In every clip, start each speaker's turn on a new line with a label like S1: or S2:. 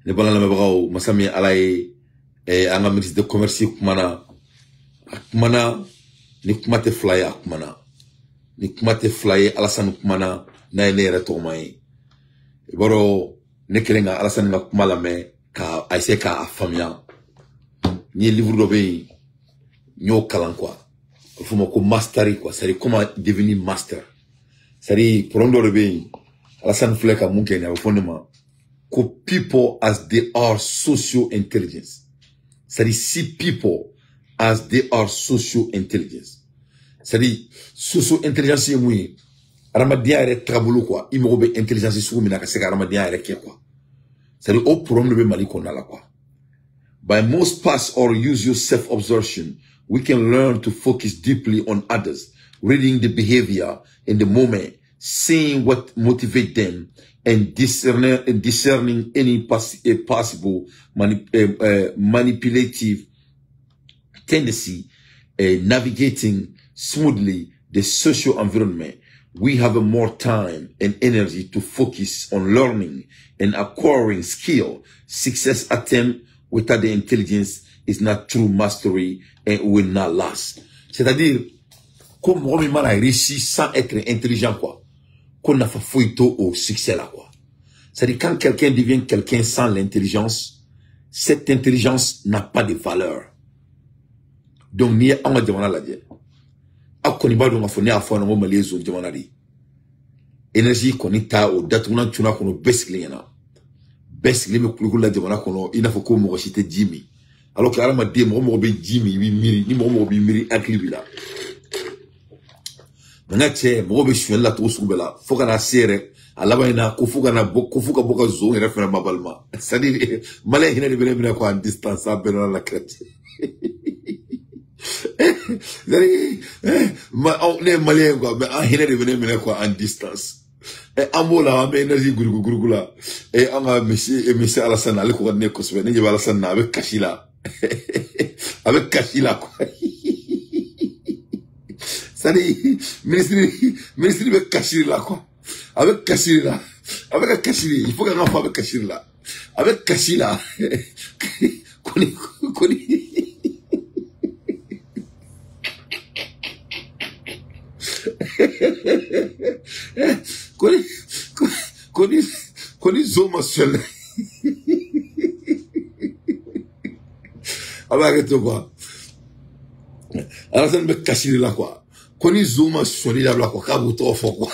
S1: ne bala la mabagaw masami alaye anga ministre de commerce kumana kumana ni kumate flyer kumana ni kumate flyer Alassane kumana na ne reto mai boro ne kelenga Alassane nga kumala me ka aise ka afamia ni livre do be nyo kalan quoi il faut ko mastery quoi c'est comment devenir master c'est prondo do be Alassane fleka munke na fondement ko people as they are socio intelligence. C'est-à-dire see people as they are socio intelligence. C'est-à-dire socio intelligence c'est oui. Ramadia est trabolo quoi. Il me robe intelligence sur mina c'est ramadia est quoi. C'est-à-dire au problème le mali qu'on a là quoi. By most pass or use your self-absorption, we can learn to focus deeply on others, reading the behavior in the moment, seeing what motivates them, and discerning any possible manipulative tendency, navigating smoothly the social environment. We have more time and energy to focus on learning and acquiring skill. Success attempt without the intelligence is not true mastery and will not last. C'est-à-dire, comme on a réussi sans être intelligent, quoi. Qu'on a fait fouilleau au succès là quoi. C'est-à-dire quand quelqu'un devient quelqu'un sans l'intelligence, cette intelligence n'a pas de valeur. Donc ni on va demander la dire. A koni ba do ngafoni afo na mo malezo demander di. Énergie konita o datuna tuna kono beskli yana. Beskli me kulula demander kono ina fo ko mo chite Jimmy. Alors que alama de mo be Jimmy wi miri ni mo be miri aklibila. Mangache mo be shwela to subela foka na sere alaba ina kufuka na kufuka boka zo ina fena mabalma c'est-à-dire malay hina de bele ko en distance a beno la crête c'est-à-dire ma on est malay quoi mais hina de bele ko en distance et amola me énergie gurugula et anga monsieur Alassane ale ko ne ko sebe ne Alassane avec Kashila avec Kashila quoi. C'est-à-dire, ministre de Kachiri là, quoi. Avec Kachiri là. Avec Kachiri. Il faut qu'un enfant avec Kachiri là. Avec Kachiri là. Koni. Koni Zoma seul. Avec toi. Alors, ça ne me Kachiri là, quoi. Koni Zuma solide la quoi kabu trop fort quoi.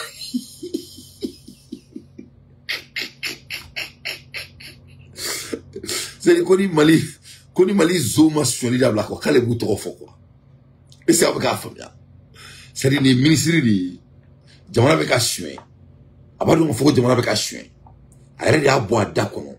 S1: C'est Koni Mali Zuma solide la quoi kale bu trop fort quoi. Et c'est avec la famille. C'est les ministres de jamana avec assué. Abadou faut jamana avec assué. Ayre ya bois d'accord.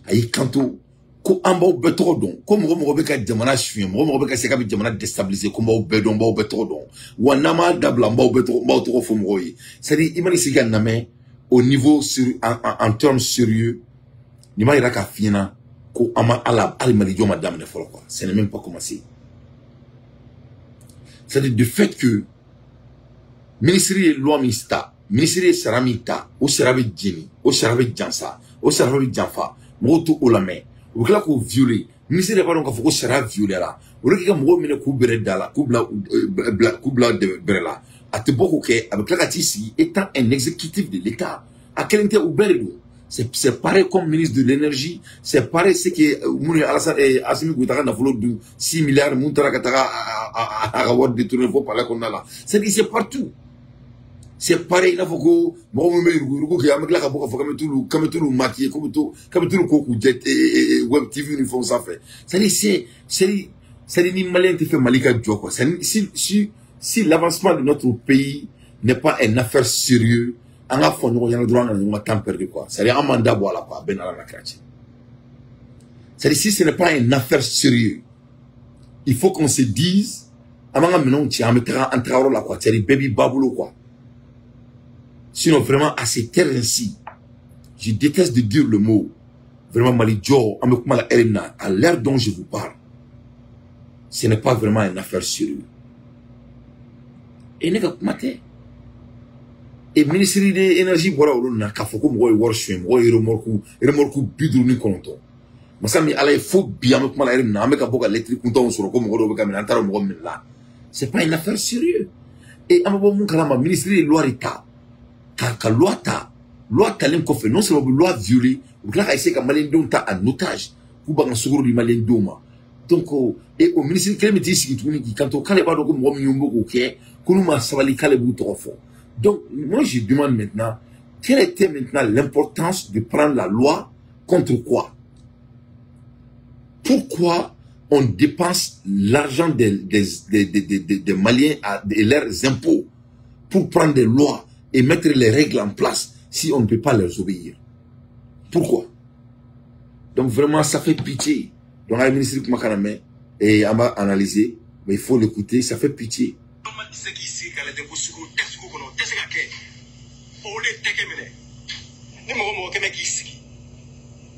S1: Ayi kanto ko amba betro don ko mo be ka jamana suye mo be ka se ka bi jamana déstabiliser ko mo be don ba betro don wanama dabla mba betro fo mo yi c'est dire imani siga namé au niveau sur en termes sérieux ni ma ira ka fina ko ama ala almali joma damne folo quoi c'est même pas commencé c'est dire du fait que ministre loi ministre saramita o serabe jini o serabe jansa o serabe janfa mo to olame ou que là qu'on viole, ministre de pardon qu'on sera violé là. Ou que moi mine coubler dala, coubla de brela. À te beaucoup que avec la ici étant un exécutif de l'État, à quel intérêt ou bello. C'est pareil comme ministre de l'énergie, c'est pareil ce que Mouni Alassane et Assimi Goutara n'a voulu de 6 milliards Mountara Katara à avoir détourné faut parler qu'on a là. C'est partout. C'est pareil, il faut que moi me qui avec la capoca faut comme tout le maquiller comme tout le coco jet et web TV ils font ça fait. C'est ni malin qui fait malika joie quoi. Si l'avancement de notre pays n'est pas une affaire sérieuse, on a fond on a droit à un temps perdu quoi. C'est un mandat voilà quoi ben à la crache. C'est si ce n'est pas une affaire sérieuse, il faut qu'on se dise avant maintenant tu as mettra en travail là quoi. C'est baby baboulo quoi. Sinon, vraiment, à ces terres ainsi, je déteste de dire le mot. Vraiment, Malijo, à l'heure dont je vous parle, ce n'est pas vraiment une affaire sérieuse. Et Et ministre de l'énergie bora oluna ka foko mo wor shwe mo remorku bidu ni konto masami ala il faut bien me kuma na me ka boka électrique konto sur ko mo do be kamina taro mo min là c'est pas une affaire sérieuse et amabo mun kala ma ministre de loi rita ka loi ta len ko fait non seulement loi violée ou là essayer ka malin don ta en otage ku ba ngasuguru di malin doma donc et au ministre Clément Tshisekedi tuni ki kanto kale ba do ko mo nyombo ko ke kunu ma sabali kale bu to fo. Donc, moi, je demande maintenant, quelle était maintenant l'importance de prendre la loi contre quoi? Pourquoi on dépense l'argent des Maliens et leurs impôts pour prendre des lois et mettre les règles en place si on ne peut pas leur obéir? Pourquoi? Donc, vraiment, ça fait pitié. Donc, la ministre Makaname, et on va analyser, mais il faut l'écouter, ça fait pitié.
S2: Ole teke mene ni mo ke me kisiki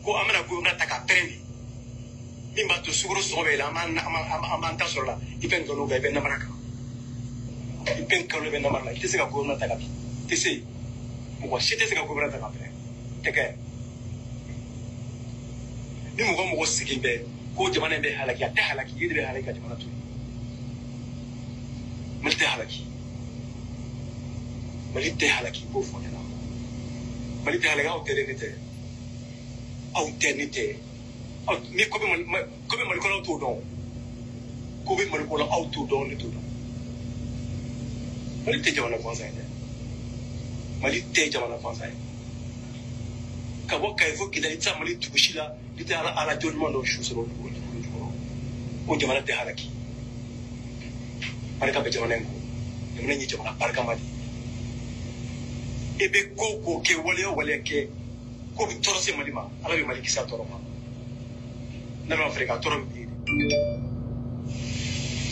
S2: ko amana ko ngata ka prendi ni mbato suguru sobe la amanta sola ipen ko no ga ben namaraka ipen ko le ben namaraka tese ka ko ngata ka tese mo wa shite se ka ko ngata ka pre teke ni mo siki be ko jamana be halaki ta halaki yidi be halaki jamana tu ملتي حالكي بوفو هنا ملتي حالكي أو ترنيتي أو مي كوبي مالكولا تودون كوبي مالكولا أو تودون ملتي جوانا فانساي ملتي جوانا فانساي كابو كايفو كده إنسان ملتي تبشيلا لتي على جون مانو شو سرو او جوانا تي حالكي مالكا بجوانا نكو يمنا ني جوانا باركا مالي ebe ko ke wale ke ko bi toro se malima ala bi maliki sa toro ma na ma afrika toro bi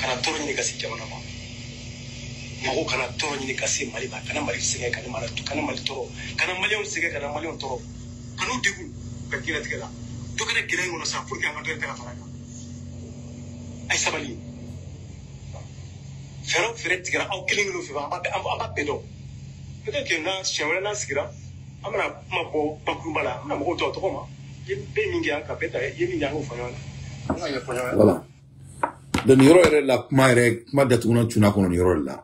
S2: kana toro ni kasi jamana ma ko kana toro ni kasi malima kana mali sege kana mali toro kana mali on sege kana mali on toro kanu debu ka kila tigala to kana kila ngono sa pour que ngado ta faraka ay sabali fere tigala au kilingo fi ba amba pedo peut-être que na chewela na sigira amana mabo bakumbala na mo to to koma be mingi an kapeta ye mingi an ofanya
S1: voilà donc yoro ere la kuma datuna tuna kono yoro la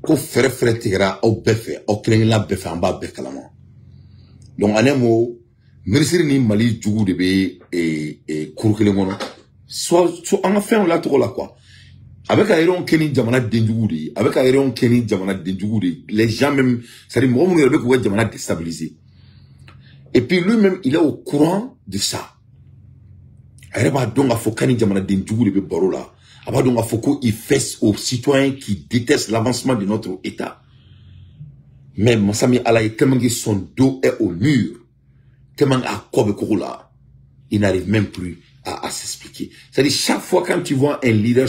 S1: ko fere tigara au befe au kelen la befe amba be kalama donc anemo ministre ni mali jugu de be kurukele ngono so anga fin la to la quoi. Avec Aéron Kenny Jamana Denjouguri, avec Aéron Kenny Jamana Denjouguri, les gens même, c'est-à-dire, moi, on est Jamana déstabilisé. Et puis lui-même, il est au courant de ça. Aéron donc a faut Kenny Jamana Denjouguri be Barola. Aba donc a faut qu'il fasse aux citoyens qui détestent l'avancement de notre État. Mais Massami Allah est tellement que son dos est au mur, tellement à Kobe Korola, il n'arrive même plus à s'expliquer. C'est-à-dire, chaque fois quand tu vois un leader,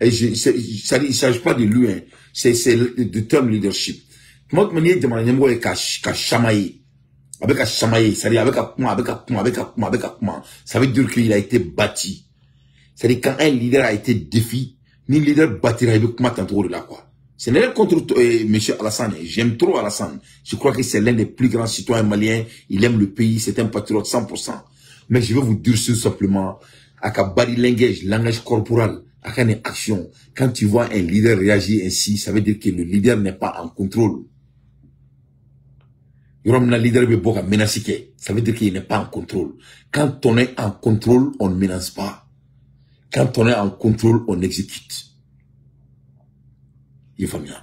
S1: et il ne s'agit pas de lui, hein. C'est le terme leadership. Moi, je me dis qu'à chamailler. Avec un chamailler, c'est-à-dire avec un ça veut dire qu'il a été bâti. C'est-à-dire quand un leader a été défi, ni leader bâtira avec comment t'entendre de là, quoi. Ce n'est pas contre monsieur Alassane. J'aime trop Alassane. Je crois que c'est l'un des plus grands citoyens maliens. Il aime le pays. C'est un patriote 100%. Mais je vais vous dire tout simplement, à body langage corporel, à une action. Quand tu vois un leader réagir ainsi, ça veut dire que le leader n'est pas en contrôle. Le leader veut menacer, ça veut dire qu'il n'est pas en contrôle. Quand on est en contrôle, on ne menace pas. Quand on est en contrôle, on exécute. Il faut bien.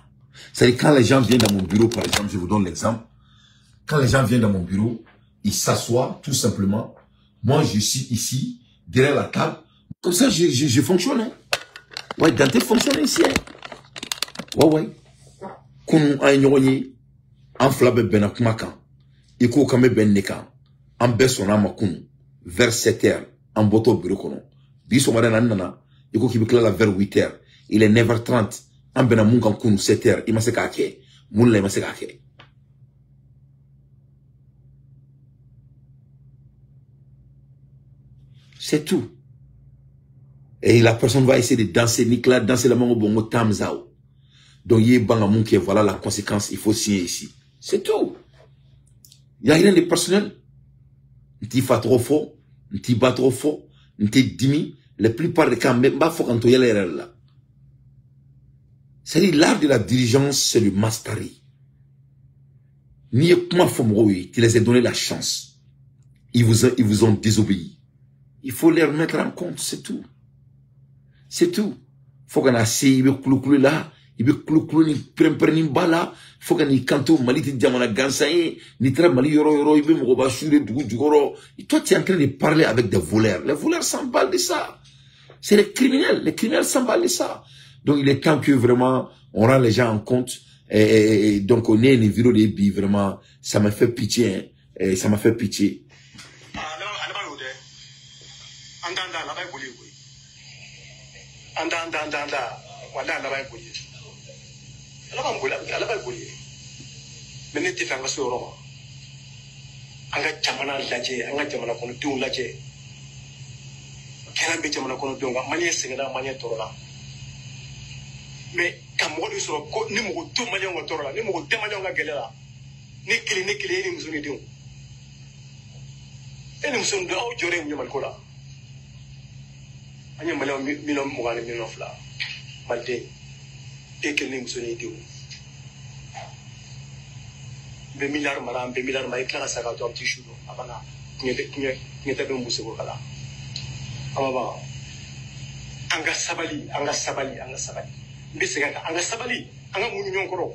S1: C'est-à-dire quand les gens viennent dans mon bureau, par exemple, je vous donne l'exemple. Quand les gens viennent dans mon bureau, ils s'assoient tout simplement. Moi, je suis ici, derrière la table. Comme ça, je fonctionne. Hein. Ouais, Dante fonctionne ici. Hein. Ouais. Kun a ignoré. En flabe ben akumakan. Iko kame ben nekan. En besona makun. Vers 7 heures. En boto bureau kono. Biso madana nana. Iko kibikla la vers 8 heures. Il est 9h30. En bena munkan kun 7 heures. Il m'a se kake. Moula il m'a se kake. C'est tout. Et la personne va essayer de danser, Nicolas, danser la main au bongo tamzao. Donc, il y a voilà la conséquence, il faut signer ici. C'est tout. Il n'y a rien de personnel. N'ti fa trop fort, n'ti bat trop fort, n'ti dimi. La plupart des cas, même pas faut quand on y a là. C'est-à-dire, l'art de la dirigeance, c'est le mastery. Ni comment Fomroui, tu les as donné la chance. Ils vous ont désobéi. Il faut les remettre en compte, c'est tout. C'est tout. Faut qu'on essaye, il veut clou là, il veut clou ni prendre bala, faut qu'on y canto mali ti diamana gansaye, ni tra mali yoro il veut me rebassurer du goro. Toi tu es en train de parler avec des voleurs. Les voleurs s'emballent de ça. C'est les criminels s'emballent de ça. Donc il est temps que vraiment on rend les gens en compte. Et donc on est une vidéo de bi vraiment, ça m'a fait pitié, hein, ça m'a fait pitié.
S2: Wala ala bay boye ala bay boye mais ne tifa nga soro anga jamana laje anga jamana kono dum laje kala be jamana kono dum nga manye sengena manye torola mais kam mo soro ko ni mo to manye nga torola ni mo te manye nga gelela ni kili ni musoni dum eni musoni do aw jore nyamal ko la anya mala million mo gane million fla malde e kelni musoni diw be milliard ma ikla saka to amti shudo abana nyete be musse ko kala amaba anga sabali mbese ga anga sabali anga munu nyonkoro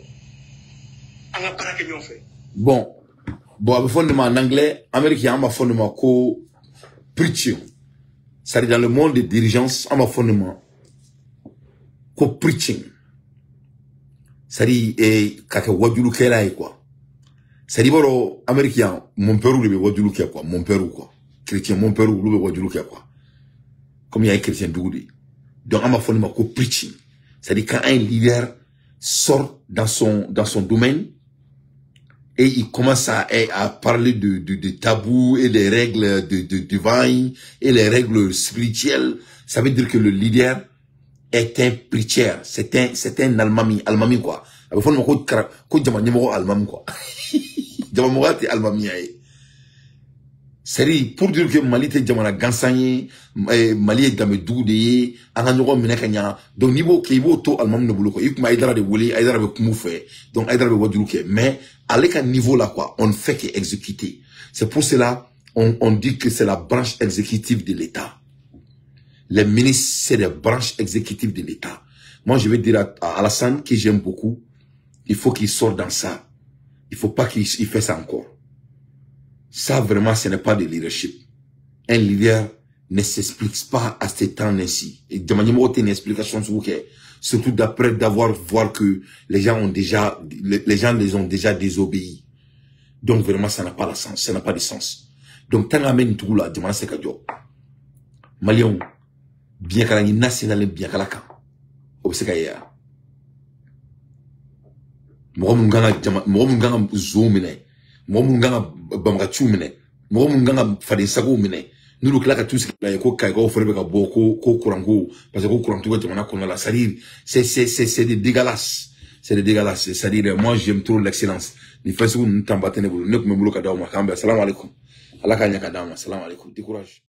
S2: anga baraka nyonfe
S1: Bon, avec fondement en anglais, américain, on a fondement ko preaching. C'est-à-dire dans le monde des dirigeants, on a fondement ko preaching. C'est-à-dire, kaka wadulu kela quoi. C'est-à-dire, boro, américain, mon père ou le wadulu kela quoi, mon père ou quoi. Chrétien, mon père ou le wadulu kela quoi. Comme il y a un chrétien doudé. Donc, on a fondement ko preaching. C'est-à-dire, quand un leader sort dans son domaine, et il commence à parler de tabous et des règles de divine et les règles spirituelles. Ça veut dire que le leader est un preacher. C'est un almami quoi. Il faut que je almami quoi. C'est pour dire que Mali te jamana gansanye, Mali est dans me doudé, anganyo menekanya. Donc niveau kibo to almam ne bouloko. Il m'a aidé à dévoiler, aidé à kumoufer. Donc aidé à waduluke. Mais avec un niveau là quoi, on ne fait qu'exécuter. C'est pour cela on dit que c'est la branche exécutive de l'État. Les ministres c'est les branches exécutives de l'État. Moi je vais dire à Alassane que j'aime beaucoup, il faut qu'il sorte dans ça. Il faut pas qu'il fasse ça encore. Ça, vraiment, ce n'est pas de leadership. Un leader ne s'explique pas à ce temps ainsi. Et de manière une explication sur vous, surtout d'après d'avoir voir que les gens les ont déjà désobéi. Donc, vraiment, ça n'a pas de sens. Ça n'a pas de sens. Donc, tant amène tout là, demande ce que Dieu. Malion, bien qu'à la nationale, bien qu'à la camp. Obségaïa. Moi, mon gars, zoomine. Moi mun ganga bamga chumine moi mun ganga fade sago mine nulu kala ka tusi la ko kai ko forbe ka boko ko kurango parce que ko kurango to jamana ko la salir c'est des dégueulasses c'est à dire moi j'aime trop l'excellence ni fasu n'tambatene bulu ne ko me bulu ka dawo ma kamba assalamu alaikum alaka nya ka dawo assalamu alaikum décourage